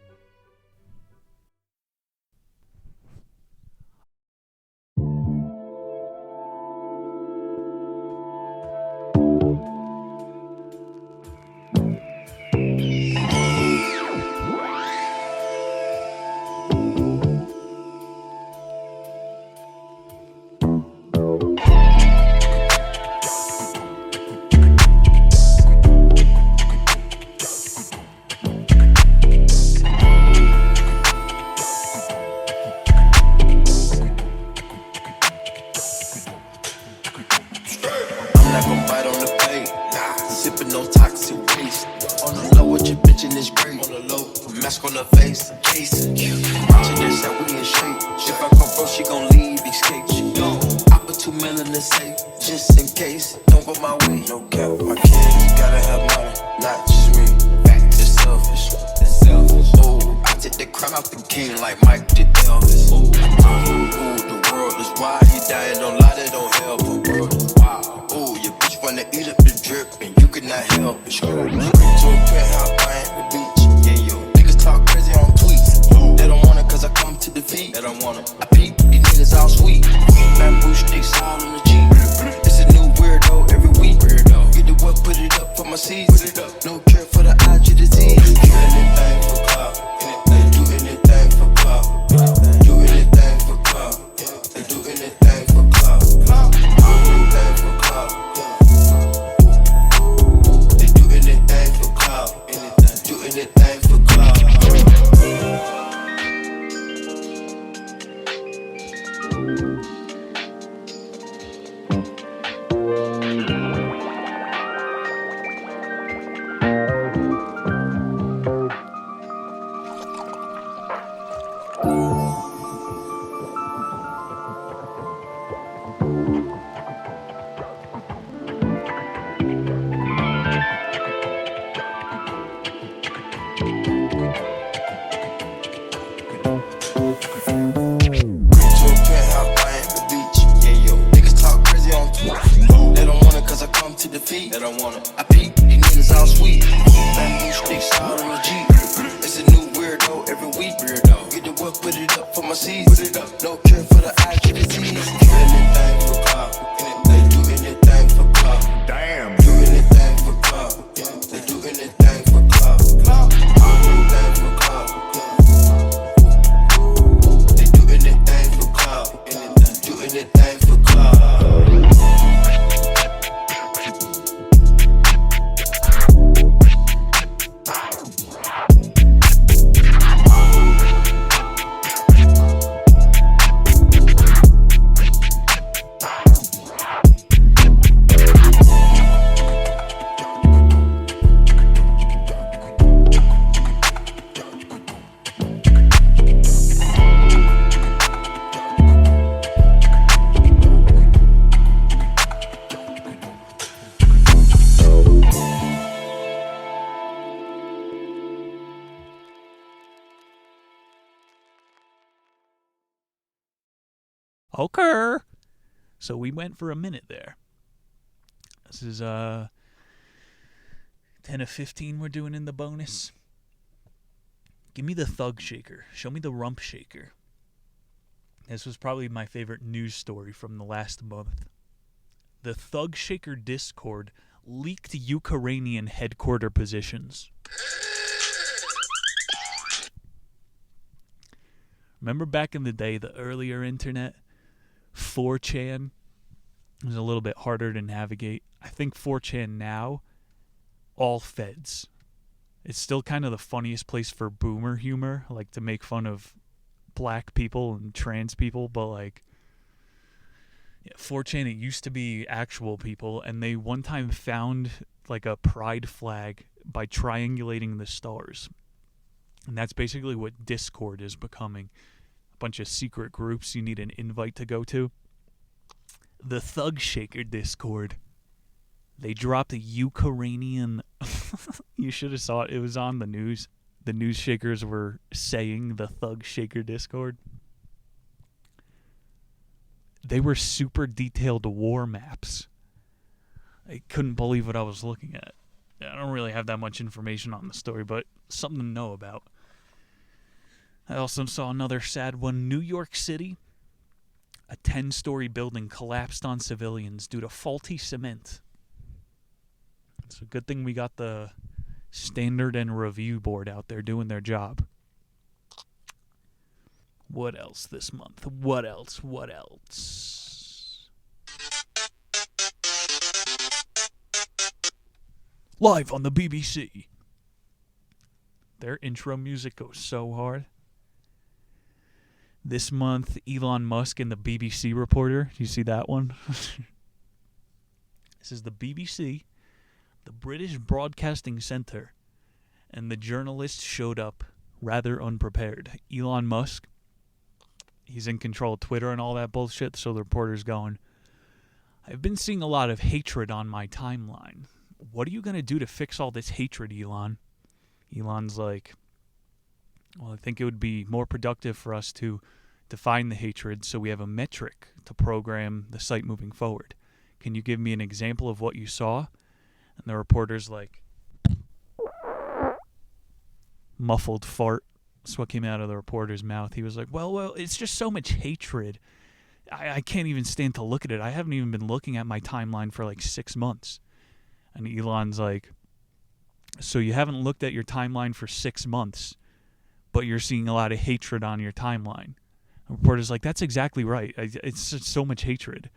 Okay. So we went for a minute there. This is 10 of 15 we're doing in the bonus. Give me the thug shaker. Show me the rump shaker. This was probably my favorite news story from the last month. The thug shaker Discord leaked Ukrainian headquarter positions. Remember back in the day, the earlier internet? 4chan was a little bit harder to navigate. I think 4chan now, all feds. It's still kind of the funniest place for boomer humor, like to make fun of black people and trans people, but like Yeah, 4chan, it used to be actual people, and they one time found like a pride flag by triangulating the stars. And that's basically what Discord is becoming. A bunch of secret groups you need an invite to go to. The Thug Shaker Discord. They dropped a Ukrainian... You should have saw it. It was on the news. The news shakers were saying the Thug Shaker Discord. They were super detailed war maps. I couldn't believe what I was looking at. I don't really have that much information on the story, but something to know about. I also saw another sad one. New York City. A 10-story building collapsed on civilians due to faulty cement. It's a good thing we got the Standard and Review Board out there doing their job. What else this month? What else? Live on the BBC. Their intro music goes so hard. This month, Elon Musk and the BBC reporter. Do you see that one? This is the BBC, the British Broadcasting Centre, and the journalist showed up rather unprepared. Elon Musk, he's in control of Twitter and all that bullshit, so the reporter's going, I've been seeing a lot of hatred on my timeline. What are you going to do to fix all this hatred, Elon? Elon's like, well, I think it would be more productive for us to define the hatred so we have a metric to program the site moving forward. Can you give me an example of what you saw? And the reporter's like, muffled fart. That's what came out of the reporter's mouth. He was like, well, it's just so much hatred. I can't even stand to look at it. I haven't even been looking at my timeline for like 6 months. And Elon's like, so you haven't looked at your timeline for 6 months, but you're seeing a lot of hatred on your timeline. The reporter's like, that's exactly right. It's just so much hatred.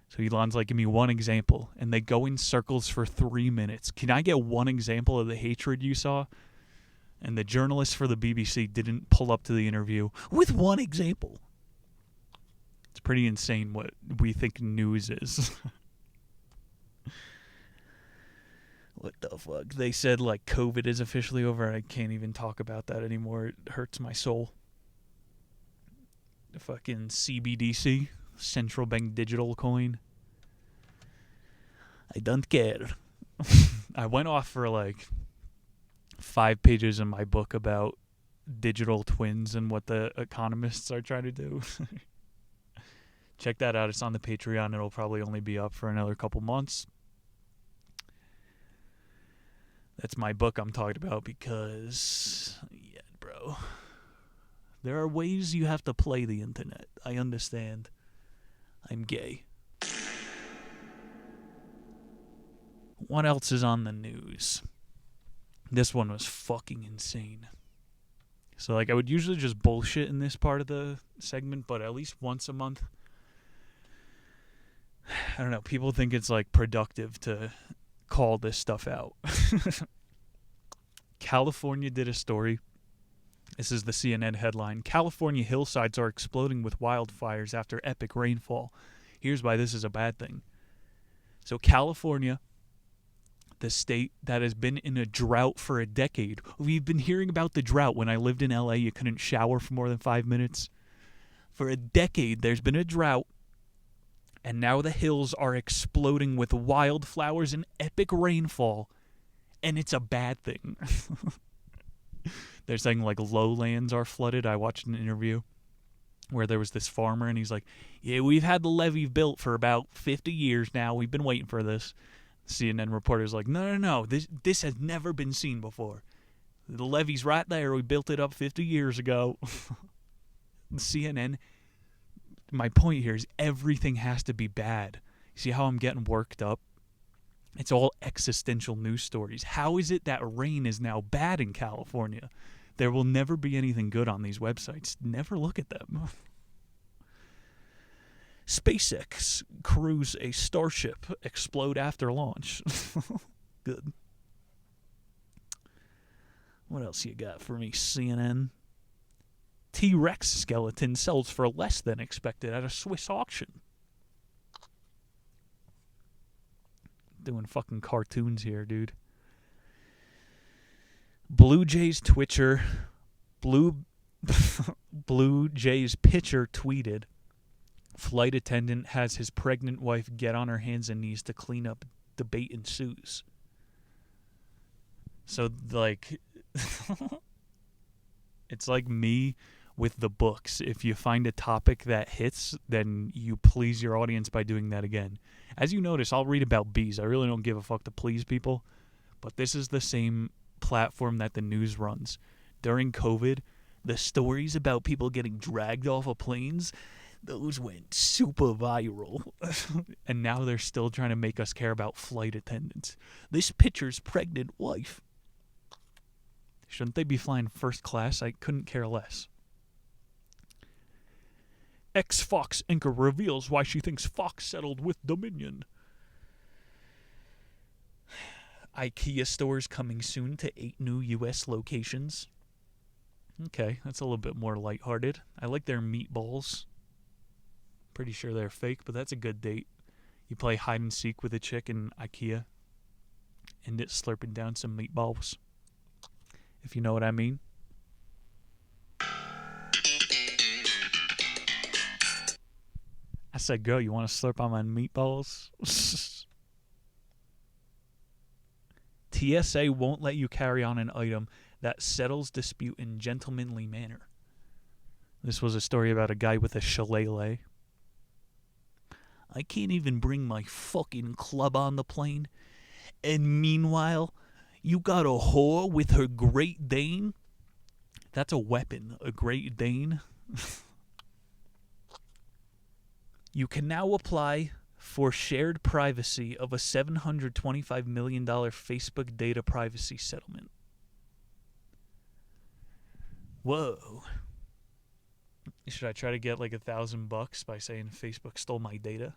So Elon's like, give me one example. And they go in circles for 3 minutes. Can I get one example of the hatred you saw? And the journalist for the BBC didn't pull up to the interview with one example. It's pretty insane what we think Newz is. What the fuck? They said, like, COVID is officially over. I can't even talk about that anymore. It hurts my soul. The fucking CBDC, Central Bank Digital Coin. I don't care. I went off for, like, 5 pages in my book about digital twins and what the economists are trying to do. Check that out. It's on the Patreon. It'll probably only be up for another couple months. That's my book I'm talking about because, yeah, bro. There are ways you have to play the internet. I understand. I'm gay. What else is on the news? This one was fucking insane. So, like, I would usually just bullshit in this part of the segment, but at least once a month, I don't know, people think it's, like, productive to call this stuff out. California did a story. This is the CNN headline. California hillsides are exploding with wildfires after epic rainfall. Here's why this is a bad thing. So California, the state that has been in a drought for a decade. We've been hearing about the drought. When I lived in LA, you couldn't shower for more than 5 minutes. For a decade, there's been a drought. And now the hills are exploding with wildflowers and epic rainfall. And it's a bad thing. They're saying, like, lowlands are flooded. I watched an interview where there was this farmer, and he's like, yeah, we've had the levee built for about 50 years now. We've been waiting for this. CNN reporter's like, no. This has never been seen before. The levee's right there. We built it up 50 years ago. CNN, my point here is everything has to be bad. See how I'm getting worked up? It's all existential news stories. How is it that rain is now bad in California? There will never be anything good on these websites. Never look at them. SpaceX crews a Starship explode after launch. Good. What else you got for me, CNN? T-Rex skeleton sells for less than expected at a Swiss auction. Doing fucking cartoons here, dude. Blue Jays Twitcher. Blue Jays pitcher tweeted, flight attendant has his pregnant wife get on her hands and knees to clean up. Debate ensues. So, like, it's like me with the books. If you find a topic that hits, then you please your audience by doing that again. As you notice, I'll read about bees. I really don't give a fuck to please people. But this is the same platform that the Newz runs. During COVID, the stories about people getting dragged off of planes, those went super viral. And now they're still trying to make us care about flight attendants. This pitcher's pregnant wife. Shouldn't they be flying first class? I couldn't care less. Ex-Fox anchor reveals why she thinks Fox settled with Dominion. IKEA stores coming soon to 8 new U.S. locations. Okay, that's a little bit more lighthearted. I like their meatballs. Pretty sure they're fake, but that's a good date. You play hide and seek with a chick in IKEA. End it slurping down some meatballs. If you know what I mean. I said, girl, you want to slurp on my meatballs? TSA won't let you carry on an item that settles dispute in gentlemanly manner. This was a story about a guy with a shillelagh. I can't even bring my fucking club on the plane. And meanwhile, you got a whore with her Great Dane? That's a weapon, a Great Dane. You can now apply for shared privacy of a $725 million Facebook data privacy settlement. Whoa. Should I try to get like $1,000 by saying Facebook stole my data?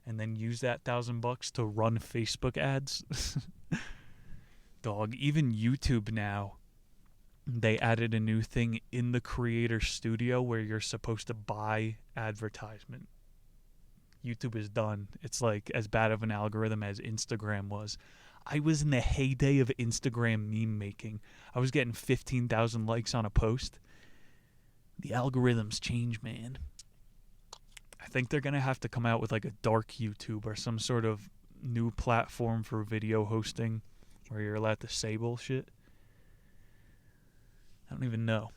And then use that $1,000 to run Facebook ads? Dog, even YouTube now, they added a new thing in the creator studio where you're supposed to buy advertisement. YouTube is done. It's like as bad of an algorithm as Instagram was. I was in the heyday of Instagram meme making. I was getting 15,000 likes on a post. The algorithms change, man. I think they're going to have to come out with like a dark YouTube or some sort of new platform for video hosting where you're allowed to say bullshit. I don't even know.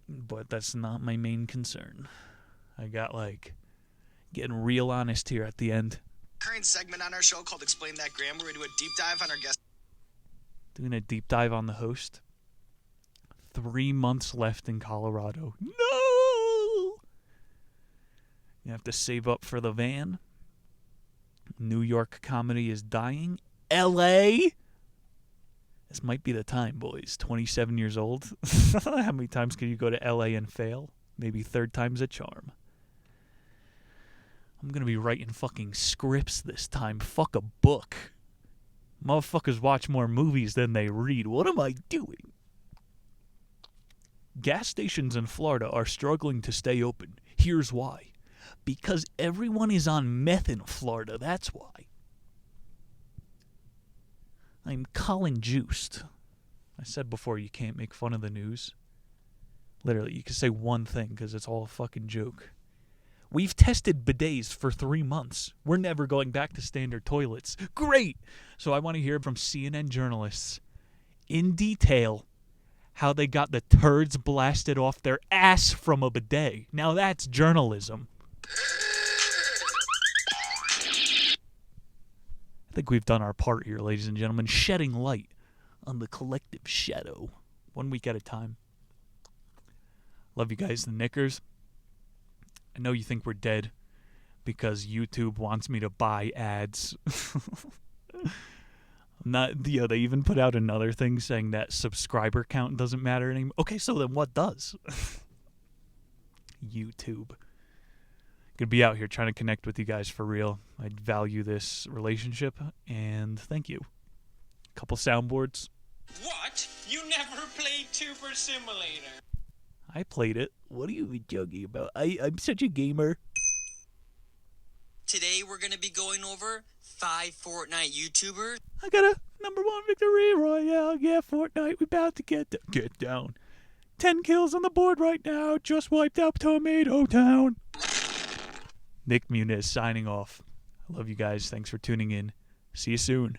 But that's not my main concern. I got like getting real honest here at the end. Current segment on our show called Explain That Graham. We're going to do a deep dive on our guest. Doing a deep dive on the host. 3 months left in Colorado. No! You have to save up for the van. New York comedy is dying. L.A.? This might be the time, boys. 27 years old. How many times can you go to L.A. and fail? Maybe third time's a charm. I'm going to be writing fucking scripts this time. Fuck a book. Motherfuckers watch more movies than they read. What am I doing? Gas stations in Florida are struggling to stay open. Here's why. Because everyone is on meth in Florida. That's why. I'm Colin Juiced. I said before you can't make fun of the news. Literally, you can say one thing because it's all a fucking joke. We've tested bidets for 3 months. We're never going back to standard toilets. Great! So I want to hear from CNN journalists in detail how they got the turds blasted off their ass from a bidet. Now that's journalism. I think we've done our part here, ladies and gentlemen, shedding light on the collective shadow, 1 week at a time. Love you guys, the Knickers. I know you think we're dead because YouTube wants me to buy ads. Not, you know, they even put out another thing saying that subscriber count doesn't matter anymore. Okay, so then what does? YouTube. Gonna be out here trying to connect with you guys for real. I value this relationship, and thank you. Couple soundboards. What? You never played Tuber Simulator? I played it. What are you talking about? I'm such a gamer. Today we're going to be going over 5 Fortnite YouTubers. I got a number 1 victory royale. Yeah, Fortnite, we about to get down. 10 kills on the board right now. Just wiped out Tomato Town. Nick Muniz signing off. I love you guys. Thanks for tuning in. See you soon.